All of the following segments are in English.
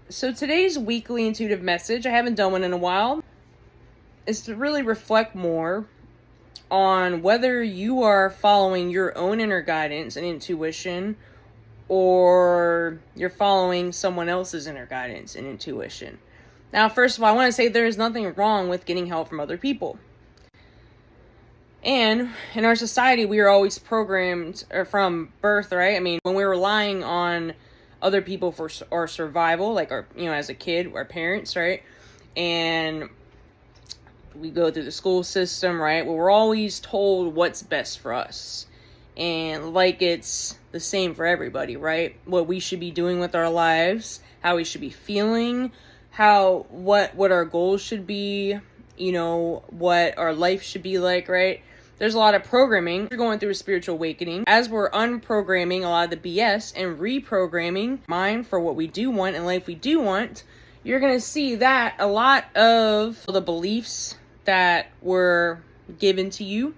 So today's weekly intuitive message, I haven't done one in a while, is to really reflect more on whether you are following your own inner guidance and intuition, or you're following someone else's inner guidance and intuition. Now, first of all, I want to say there is nothing wrong with getting help from other people. And in our society, we are always programmed from birth, right? I mean, when we're relying on other people for our survival, like as a kid, our parents, right? And we go through the school system, right? Well, we're always told what's best for us. And like it's the same for everybody, right? What we should be doing with our lives, how we should be feeling, what our goals should be, what our life should be like, right? There's a lot of programming. We're going through a spiritual awakening. As we're unprogramming a lot of the BS and reprogramming mind for what we do want and life we do want, you're going to see that a lot of the beliefs that were given to you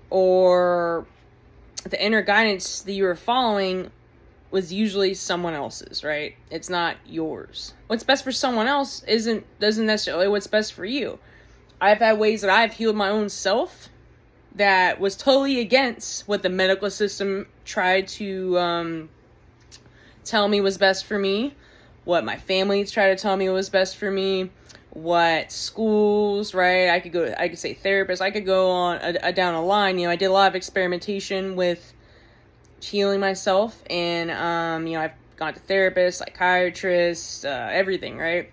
or the inner guidance that you were following was usually someone else's, right? It's not yours. What's best for someone else doesn't necessarily what's best for you. I've had ways that I've healed my own self that was totally against what the medical system tried to tell me was best for me, what my family tried to tell me was best for me, what schools, right? I could say therapists, I could go on down a line. I did a lot of experimentation with healing myself, and I've gone to therapists, psychiatrists, everything, right?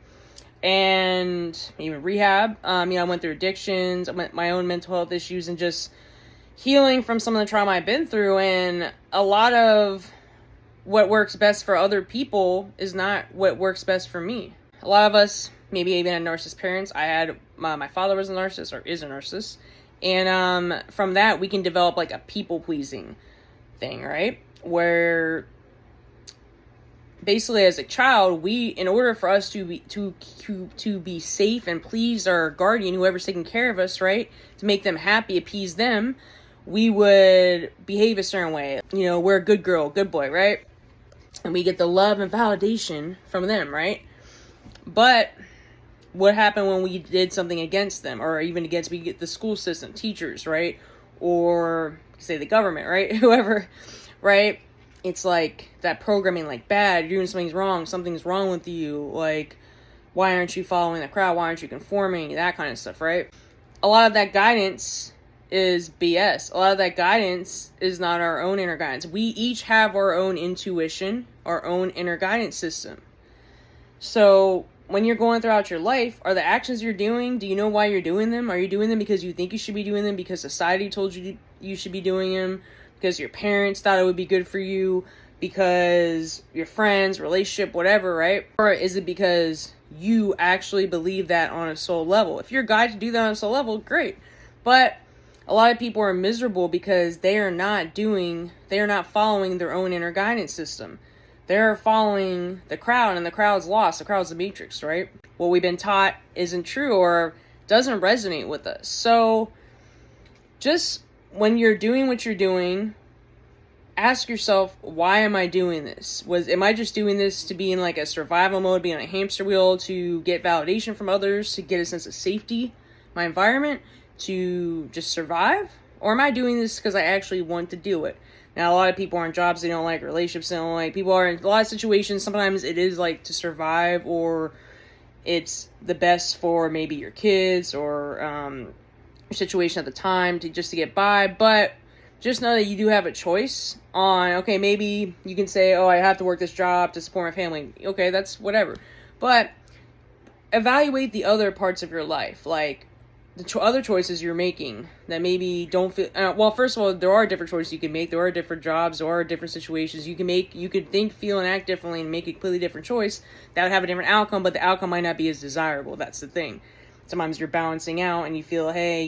And even rehab. I went through addictions, my own mental health issues, and just healing from some of the trauma I've been through. And a lot of what works best for other people is not what works best for me. A lot of us, maybe even had narcissist parents. My father was a narcissist, or is a narcissist. And from that, we can develop like a people-pleasing thing, right? Where basically, as a child, in order for us to be safe and please our guardian, whoever's taking care of us, right, to make them happy, appease them, we would behave a certain way. We're a good girl, good boy, right? And we get the love and validation from them, right? But what happened when we did something against them, or even against the school system, teachers, right? Or say the government, right? Whoever, right? It's like that programming, like bad, you're doing something's wrong with you, like, why aren't you following the crowd, why aren't you conforming, that kind of stuff, right? A lot of that guidance is BS. A lot of that guidance is not our own inner guidance. We each have our own intuition, our own inner guidance system. So when you're going throughout your life, are the actions you're doing, do you know why you're doing them? Are you doing them because you think you should be doing them, because society told you you should be doing them, because your parents thought it would be good for you, because your friends, relationship, whatever, right? Or is it because you actually believe that on a soul level? If you're guided to do that on a soul level, great. But a lot of people are miserable because they are not following their own inner guidance system. They're following the crowd, and the crowd's lost. The crowd's the matrix, right? What we've been taught isn't true or doesn't resonate with us. So just when you're doing what you're doing, ask yourself, why am I doing this? Am I just doing this to be in like a survival mode, be on a hamster wheel, to get validation from others, to get a sense of safety, my environment, to just survive? Or am I doing this because I actually want to do it? Now, a lot of people are in jobs they don't like, relationships they don't like. People are in a lot of situations, sometimes it is like to survive, or it's the best for maybe your kids or your situation at the time to get by. But just know that you do have a choice on, okay, maybe you can say, oh, I have to work this job to support my family. Okay, that's whatever. But evaluate the other parts of your life, like the other choices you're making that maybe don't feel, well, first of all, there are different choices you can make. There are different jobs, there are different situations you can make. You could think, feel, and act differently and make a completely different choice that would have a different outcome, but the outcome might not be as desirable. That's the thing. Sometimes you're balancing out and you feel, hey,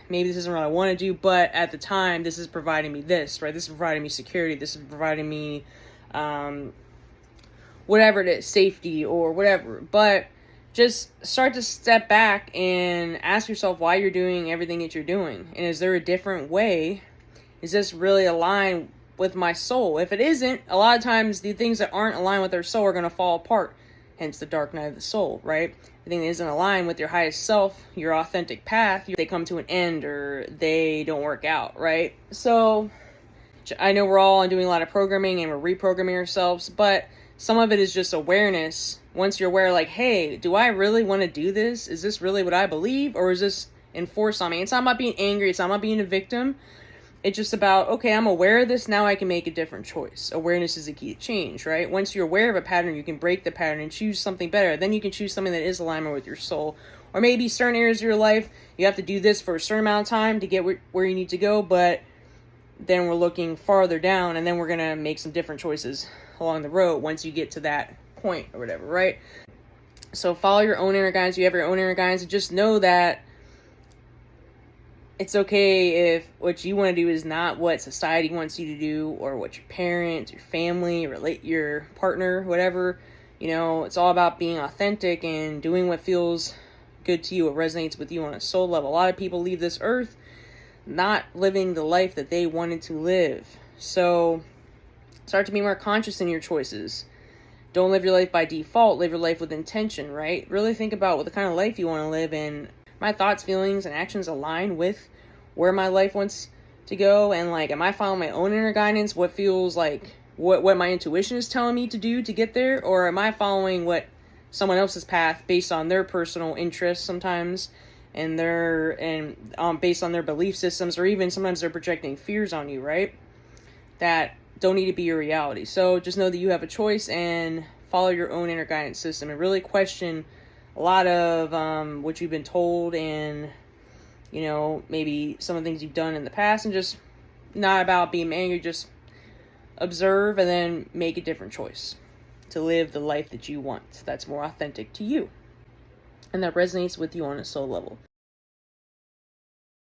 maybe this isn't what I want to do, but at the time, this is providing me this, right? This is providing me security. This is providing me whatever it is, safety or whatever. But just start to step back and ask yourself why you're doing everything that you're doing. And is there a different way Is this really aligned with my soul? If it isn't, a lot of times the things that aren't aligned with our soul are going to fall apart. Hence the dark night of the soul, right? The thing that isn't aligned with your highest self, your authentic path, they come to an end or they don't work out, right? So I know we're all doing a lot of programming and we're reprogramming ourselves, but some of it is just awareness. Once you're aware, like, hey, do I really want to do this? Is this really what I believe? Or is this enforced on me? It's not about being angry. It's not about being a victim. It's just about, okay, I'm aware of this. Now I can make a different choice. Awareness is the key to change, right? Once you're aware of a pattern, you can break the pattern and choose something better. Then you can choose something that is alignment with your soul. Or maybe certain areas of your life, you have to do this for a certain amount of time to get where you need to go. But then we're looking farther down and then we're going to make some different choices along the road once you get to that point or whatever, right? So follow your own inner guidance. You have your own inner guidance, and just know that it's okay if what you want to do is not what society wants you to do, or what your parents, your family, your partner, whatever. You know, it's all about being authentic and doing what feels good to you, what resonates with you on a soul level. A lot of people leave this earth not living the life that they wanted to live. So start to be more conscious in your choices. Don't live your life by default. Live your life with intention, right? Really think about what the kind of life you want to live in. My thoughts, feelings, and actions align with where my life wants to go, and like, am I following my own inner guidance? What feels like what my intuition is telling me to do to get there, or am I following what someone else's path based on their personal interests sometimes, and based on their belief systems, or even sometimes they're projecting fears on you, right? That don't need to be your reality. So just know that you have a choice and follow your own inner guidance system, and really question a lot of what you've been told, and you know, maybe some of the things you've done in the past, and just not about being angry, just observe and then make a different choice to live the life that you want, that's more authentic to you and that resonates with you on a soul level.